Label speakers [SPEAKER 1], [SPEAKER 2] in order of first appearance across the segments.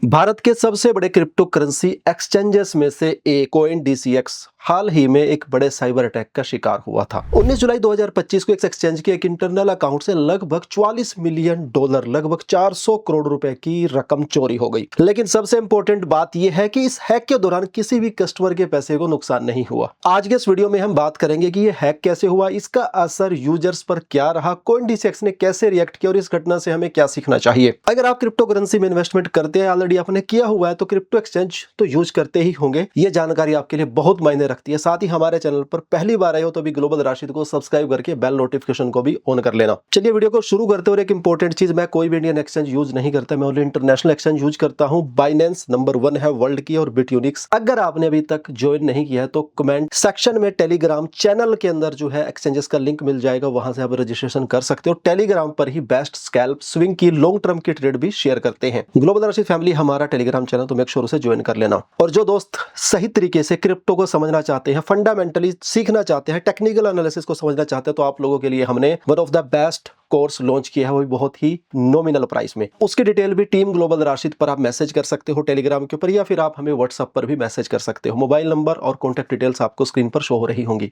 [SPEAKER 1] भारत के सबसे बड़े क्रिप्टो करेंसी एक्सचेंजेस में से एक CoinDCX हाल ही में एक बड़े साइबर अटैक का शिकार हुआ था। 19 जुलाई 2025 को एक एक्सचेंज के एक इंटरनल अकाउंट से लगभग $44 मिलियन लगभग 400 करोड़ रुपए की रकम चोरी हो गई। लेकिन सबसे इंपॉर्टेंट बात यह है कि इस हैक के दौरान किसी भी कस्टमर के पैसे को नुकसान नहीं हुआ। आज के इस वीडियो में हम बात करेंगे कि यह हैक कैसे हुआ, इसका असर यूजर्स पर क्या रहा, CoinDCX ने कैसे रिएक्ट किया और इस घटना से हमें क्या सीखना चाहिए। अगर आप क्रिप्टो करेंसी में इन्वेस्टमेंट करते हैं, ऑलरेडी आपने किया हुआ है, तो क्रिप्टो एक्सचेंज तो यूज करते ही होंगे। ये जानकारी आपके लिए बहुत मायने रखती है। साथ ही हमारे चैनल पर पहली बार आए हो तो भी ग्लोबल राशिद को सब्सक्राइब करके बेल नोटिफिकेशन को भी ऑन कर लेना। चलिए वीडियो को शुरू करते हुए एक इंपॉर्टेंट चीज, मैं कोई भी इंडियन एक्सचेंज यूज नहीं करता, मैं ओनली इंटरनेशनल एक्सचेंज यूज करता हूं। बाइनेंस नंबर 1 है वर्ल्ड की और बिटयूनिक्स। अगर आपने अभी तक ज्वाइन नहीं किया है तो कमेंट सेक्शन में टेलीग्राम चैनल के अंदर जो है एक्सचेंजेस का लिंक मिल जाएगा, वहां से आप रजिस्ट्रेशन कर सकते हो। टेलीग्राम पर ही बेस्ट स्कैल्प स्विंग की लॉन्ग टर्म की ट्रेड भी शेयर करते हैं। ग्लोबल राशिद फैमिली हमारा टेलीग्राम चैनल, तो मेक श्योर उसे ज्वाइन कर लेना। और जो दोस्त सही तरीके से क्रिप्टो को समझना चाहते हैं, फंडामेंटली सीखना चाहते हैं, टेक्निकल एनालिसिस को समझना चाहते हैं, तो आप लोगों के लिए हमने one of the best course launch किया है, वो भी बहुत ही नॉमिनल प्राइस में। उसकी डिटेल भी टीम ग्लोबल राशिद पर आप मैसेज कर सकते हो टेलीग्राम के ऊपर, या फिर आप हमें व्हाट्सएप पर भी मैसेज कर सकते हो। मोबाइल नंबर और कॉन्टैक्ट डिटेल्स आपको स्क्रीन पर शो हो रही होंगी।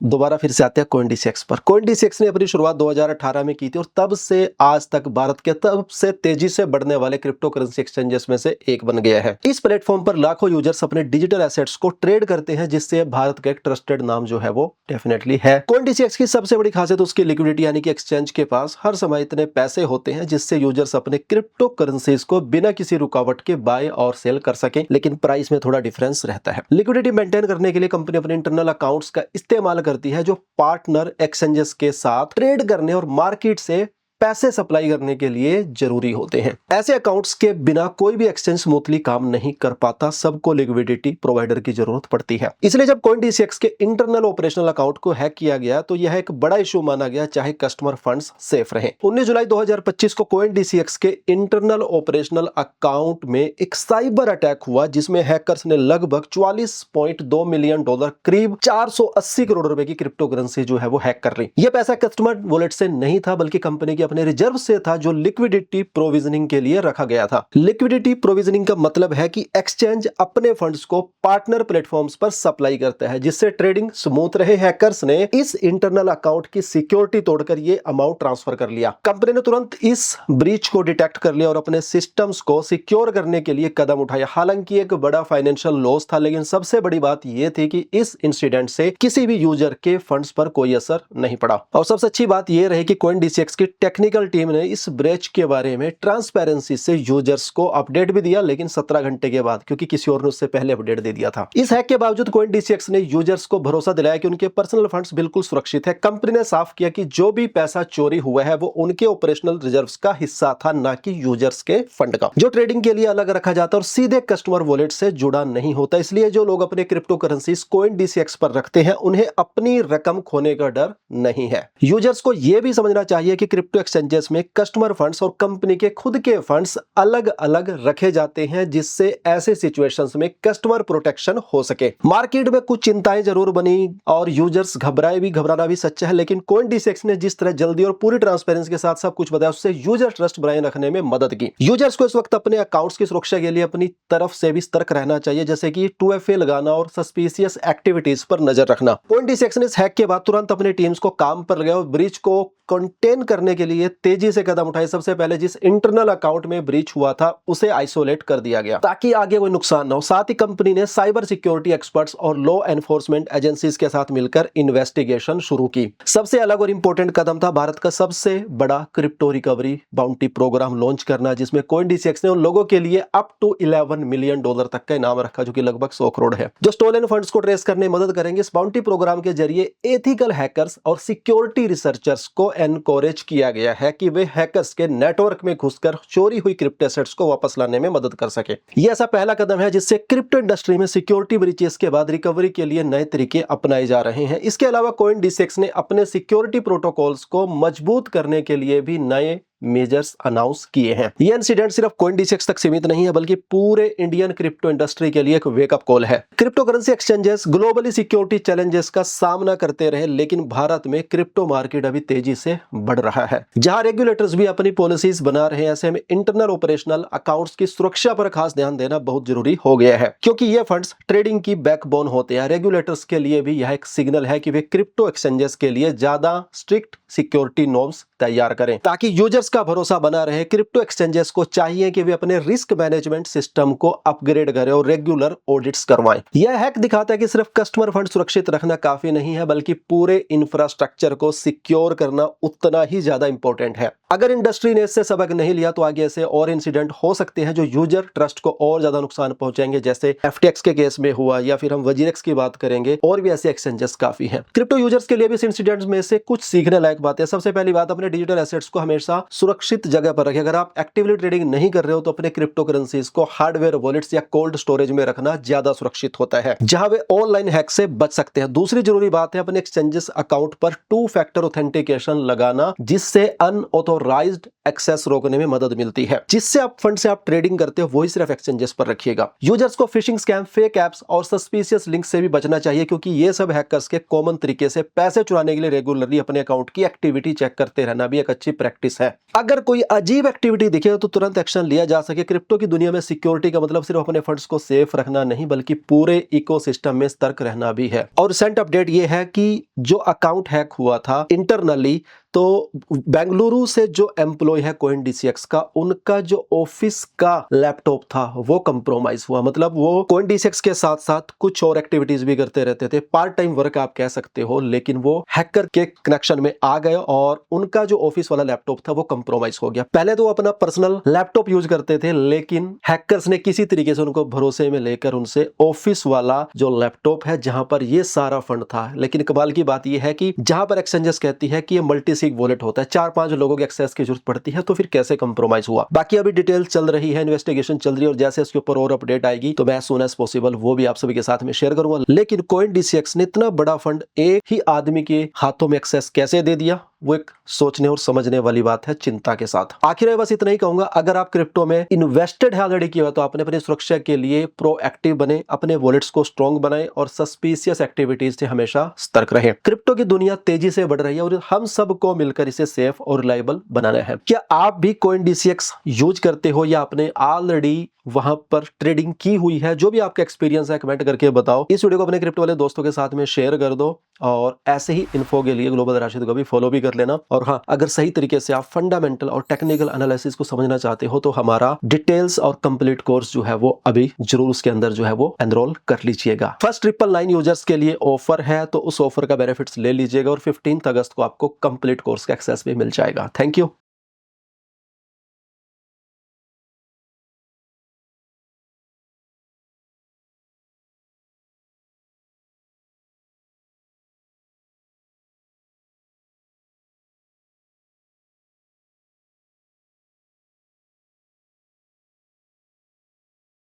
[SPEAKER 1] दोबारा फिर से आते हैं CoinDCX पर। CoinDCX ने अपनी शुरुआत 2018 में की थी और तब से आज तक भारत के सबसे तेजी से बढ़ने वाले क्रिप्टो करेंसी एक्सचेंजेस में से एक बन गया है। इस प्लेटफॉर्म पर लाखों यूजर्स अपने डिजिटल एसेट्स को ट्रेड करते हैं, जिससे भारत का एक ट्रस्टेड नाम जो है वो डेफिनेटली है। CoinDCX की सबसे बड़ी खासियत उसकी लिक्विडिटी, यानी कि एक्सचेंज के पास हर समय इतने पैसे होते हैं जिससे यूजर्स अपने क्रिप्टो करेंसीज को बिना किसी रुकावट के बाय और सेल कर सके। लेकिन प्राइस में थोड़ा डिफरेंस रहता है। लिक्विडिटी मेंटेन करने के लिए कंपनी अपने इंटरनल अकाउंट्स का इस्तेमाल करती है, जो पार्टनर एक्सचेंजेस के साथ ट्रेड करने और मार्केट से पैसे सप्लाई करने के लिए जरूरी होते हैं। ऐसे अकाउंट्स के बिना कोई भी एक्सचेंज स्मूथली काम नहीं कर पाता, सबको लिक्विडिटी प्रोवाइडर की जरूरत पड़ती है। इसलिए जब CoinDCX के इंटरनल ऑपरेशनल अकाउंट को हैक किया गया तो यह एक बड़ा इशू माना गया, चाहे कस्टमर फंड्स सेफ रहे। 19 जुलाई 2025 को CoinDCX के इंटरनल ऑपरेशनल अकाउंट में एक साइबर अटैक हुआ, जिसमें हैकर्स ने लगभग $44.2 मिलियन करीब 480 करोड़ रुपए की क्रिप्टो करेंसी जो है वो हैक कर ली। यह पैसा कस्टमर वॉलेट से नहीं था, बल्कि कंपनी के अपने रिजर्व से था, जो लिक्विडिटी प्रोविजनिंग के लिए रखा गया था। लिक्विडिटी प्रोविजनिंग का मतलब है कि एक्सचेंज अपने फंड्स को पार्टनर प्लेटफॉर्म्स पर सप्लाई करता है, जिससे ट्रेडिंग स्मूथ रहे। हैकर्स ने इस इंटरनल अकाउंट की सिक्योरिटी तोड़कर ये अमाउंट ट्रांसफर कर लिया। कंपनी ने तुरंत इस ब्रीच को डिटेक्ट कर लिया और अपने सिस्टम्स को सिक्योर करने के लिए कदम उठाया। हालांकि एक बड़ा फाइनेंशियल लॉस था, लेकिन सबसे बड़ी बात यह थी कि इस इंसिडेंट से किसी भी यूजर के फंड्स पर कोई असर नहीं पड़ा। और सबसे अच्छी बात यह रही कि CoinDCX की टेक्निकल टीम ने इस ब्रेच के बारे में ट्रांसपेरेंसी से यूजर्स को अपडेट भी दिया, लेकिन 17 घंटे के बाद, क्योंकि किसी और ने उससे पहले अपडेट दे दिया था। इस हैक के बावजूद CoinDCX ने यूजर्स को भरोसा दिलाया कि उनके पर्सनल फंड्स बिल्कुल सुरक्षित है। कंपनी ने साफ किया कि जो भी पैसा चोरी हुआ है वो उनके ऑपरेशनल रिजर्व्स का हिस्सा था, ना कि यूजर्स के फंड का, जो ट्रेडिंग के लिए अलग रखा जाता और सीधे कस्टमर वॉलेट से जुड़ा नहीं होता। इसलिए जो लोग अपने क्रिप्टो करेंसीज CoinDCX पर रखते हैं, उन्हें अपनी रकम खोने का डर नहीं है। यूजर्स को यह भी समझना चाहिए कि क्रिप्टो एक्सचेंजेस में कस्टमर फंड्स और कंपनी के खुद के फंड्स अलग अलग रखे जाते हैं, जिससे ऐसे सिचुएशंस में कस्टमर प्रोटेक्शन हो सके। मार्केट में कुछ चिंताएं जरूर बनी और यूजर्स घबराए भी, घबराना भी सच्चा है, लेकिन CoinDCX ने जिस तरह जल्दी और पूरी ट्रांसपेरेंसी के साथ सब कुछ बताया, उससे यूजर ट्रस्ट बनाए रखने में मदद की। यूजर्स को इस वक्त अपने अकाउंट्स की सुरक्षा के लिए अपनी तरफ से भी सतर्क रहना चाहिए, जैसे कि 2FA लगाना और सस्पिशियस एक्टिविटीज पर नजर रखना। CoinDCX ने इस हैक के बाद तुरंत अपने टीम्स को काम पर लगाया और ब्रीच को कंटेन करने के लिए तेजी से कदम उठाए। सबसे पहले जिस इंटरनल अकाउंट में ब्रीच हुआ था उसे आइसोलेट कर दिया गया, ताकि आगे कोई नुकसान ना हो। साथ ही कंपनी ने साइबर सिक्योरिटी एक्सपर्ट्स और लॉ एनफोर्समेंट एजेंसीज के साथ मिलकर इन्वेस्टिगेशन शुरू की। सबसे अलग और इंपॉर्टेंट कदम था भारत का सबसे बड़ा crypto recovery bounty program launch करना, जिसमें CoinDCX ने उन लोगों के लिए अप टू $11 मिलियन तक का इनाम रखा, जो कि लगभग 100 करोड़ है, जो स्टोलन फंड्स को ट्रेस करने में मदद करेंगे। इस बाउंटी प्रोग्राम के जरिए एथिकल हैकर्स और सिक्योरिटी रिसर्चर्स को एनकरेज किया गया है कि वे हैकर्स के नेटवर्क में घुसकर चोरी हुई क्रिप्टो एसेट्स को वापस लाने में मदद कर सके। यह ऐसा पहला कदम है जिससे क्रिप्टो इंडस्ट्री में सिक्योरिटी ब्रीचेस के बाद रिकवरी के लिए नए तरीके अपनाए जा रहे हैं। इसके अलावा CoinDCX ने अपने सिक्योरिटी प्रोटोकॉल्स को मजबूत करने के लिए भी नए मेजर्स अनाउंस किए हैं। ये इंसिडेंट सिर्फ CoinDCX तक सीमित नहीं है बल्कि पूरे इंडियन क्रिप्टो इंडस्ट्री के लिए एक वेकअप कॉल है। Crypto currency exchanges globally security challenges का सामना करते रहे, लेकिन भारत में क्रिप्टो मार्केट अभी तेजी से बढ़ रहा है। जहां रेगुलेटर्स भी अपनी पॉलिसीज बना रहे हैं, ऐसे में इंटरनल ऑपरेशनल अकाउंट्स की सुरक्षा पर खास ध्यान देना बहुत जरूरी हो गया है, क्योंकि ये फंड्स ट्रेडिंग की बैकबोन होते हैं। रेगुलेटर्स के लिए भी यह एक सिग्नल है कि वे क्रिप्टो एक्सचेंजेस के लिए ज्यादा स्ट्रिक्ट सिक्योरिटी नॉर्म्स तैयार करें ताकि यूजर्स का भरोसा बना रहे। क्रिप्टो एक्सचेंजेस को चाहिए कि वे अपने रिस्क मैनेजमेंट सिस्टम को अपग्रेड करें और रेगुलर ऑडिट्स करवाएं। यह हैक दिखाता है कि सिर्फ कस्टमर फंड सुरक्षित रखना काफी नहीं है, बल्कि पूरे इंफ्रास्ट्रक्चर को सिक्योर करना उतना ही ज्यादा इंपॉर्टेंट है। अगर इंडस्ट्री ने इससे सबक नहीं लिया तो आगे ऐसे और इंसिडेंट हो सकते हैं जो यूजर ट्रस्ट को और ज्यादा नुकसान पहुंचाएंगे, जैसे FTX के केस में हुआ, या फिर हम WagirX की बात करेंगे। और भी ऐसे एक्सचेंजेस काफी हैं। क्रिप्टो यूजर्स के लिए भी इस इंसिडेंट्स में से कुछ सीखने लायक बातें। सबसे पहली बात, अपने डिजिटल एसेट्स को हमेशा सुरक्षित जगह पर रखें। अगर आप एक्टिवली ट्रेडिंग नहीं कर रहे हो तो अपने क्रिप्टो करेंसीज को हार्डवेयर वॉलेट्स या कोल्ड स्टोरेज में रखना ज्यादा सुरक्षित होता है, जहां वे ऑनलाइन हैक से बच सकते हैं। दूसरी जरूरी बात है अपने एक्सचेंजेस अकाउंट पर 2 फैक्टर ऑथेंटिकेशन लगाना, जिससे अनऑथोराइज्ड एक्सेस रोकने में मदद मिलती है। जिससे आप फंड से आप ट्रेडिंग करते हो वही सिर्फ एक्सचेंजेस पर रखिएगा। यूजर्स को फिशिंग स्कैम, फेक एप्स और सस्पिशियस लिंक से भी बचना चाहिए, क्योंकि ये सब हैकर्स के कॉमन तरीके से पैसे चुराने के लिए रेगुलरली अपने अकाउंट की एक्टिविटी चेक करते रहना भी एक अच्छी प्रैक्टिस है। अगर कोई अजीब एक्टिविटी दिखे तो तुरंत एक्शन लिया जा सके। क्रिप्टो की दुनिया में सिक्योरिटी का मतलब सिर्फ अपने फंड्स को सेफ रखना नहीं, बल्कि पूरे इकोसिस्टम में सतर्क रहना भी है। और रिसेंट अपडेट ये है कि जो अकाउंट हैक हुआ था इंटरनली, तो बेंगलुरु से जो एम्प्लॉय है CoinDCX का, उनका जो ऑफिस का लैपटॉप था वो कंप्रोमाइज हुआ। मतलब वो CoinDCX के साथ साथ कुछ और एक्टिविटीज भी करते रहते थे, पार्ट टाइम वर्क आप कह सकते हो, लेकिन वो हैकर के कनेक्शन में आ गए और उनका जो ऑफिस वाला लैपटॉप था वो कंप्रोमाइज हो गया। पहले तो वो अपना पर्सनल लैपटॉप यूज करते थे, लेकिन हैकर्स ने किसी तरीके से उनको भरोसे में लेकर उनसे ऑफिस वाला जो लैपटॉप है जहां पर ये सारा फंड था। लेकिन कमाल की बात यह है कि जहां पर एक्सचेंजेस कहती है कि ये मल्टी वॉलेट होता है, 4-5 लोगों के एक्सेस की जरूरत पड़ती है, तो फिर कैसे कंप्रोमाइज हुआ। बाकी अभी डिटेल चल रही है, इन्वेस्टिगेशन चल रही है, और जैसे इसके ऊपर और अपडेट आएगी तो मैं सून एज पॉसिबल वो भी आप सभी के साथ में शेयर करूंगा। लेकिन CoinDCX ने इतना बड़ा फंड एक ही आदमी के हाथों में एक्सेस कैसे दे दिया, वो एक सोचने और समझने वाली बात है, चिंता के साथ। आखिर में बस इतना ही कहूंगा, अगर आप क्रिप्टो में इन्वेस्टेड है ऑलरेडी किया तो आपने अपनी सुरक्षा के लिए प्रोएक्टिव बने, अपने वॉलेट्स को स्ट्रॉन्ग बनाएं और सस्पिशियस एक्टिविटीज से हमेशा सतर्क रहें। क्रिप्टो की दुनिया तेजी से बढ़ रही है और हम सबको मिलकर इसे सेफ और रिलायबल बनाना है। क्या आप भी CoinDCX यूज करते हो या आपने ऑलरेडी वहां पर ट्रेडिंग की हुई है? जो भी आपका एक्सपीरियंस है कमेंट करके बताओ। इस वीडियो को अपने क्रिप्टो वाले दोस्तों के साथ में शेयर कर दो, और ऐसे ही इन्फो के लिए ग्लोबल राशिद को भी फॉलो भी कर लेना। और हाँ, अगर सही तरीके से आप फंडामेंटल और टेक्निकल एनालिसिस को समझना चाहते हो तो हमारा डिटेल्स और कंप्लीट कोर्स जो है वो अभी जरूर उसके अंदर जो है वो एनरोल कर लीजिएगा। फर्स्ट 999 यूजर्स के लिए ऑफर है, तो उस ऑफर का बेनिफिट्स ले लीजिएगा और 15 अगस्त को आपको कंप्लीट कोर्स का एक्सेस भी मिल जाएगा। Thank you.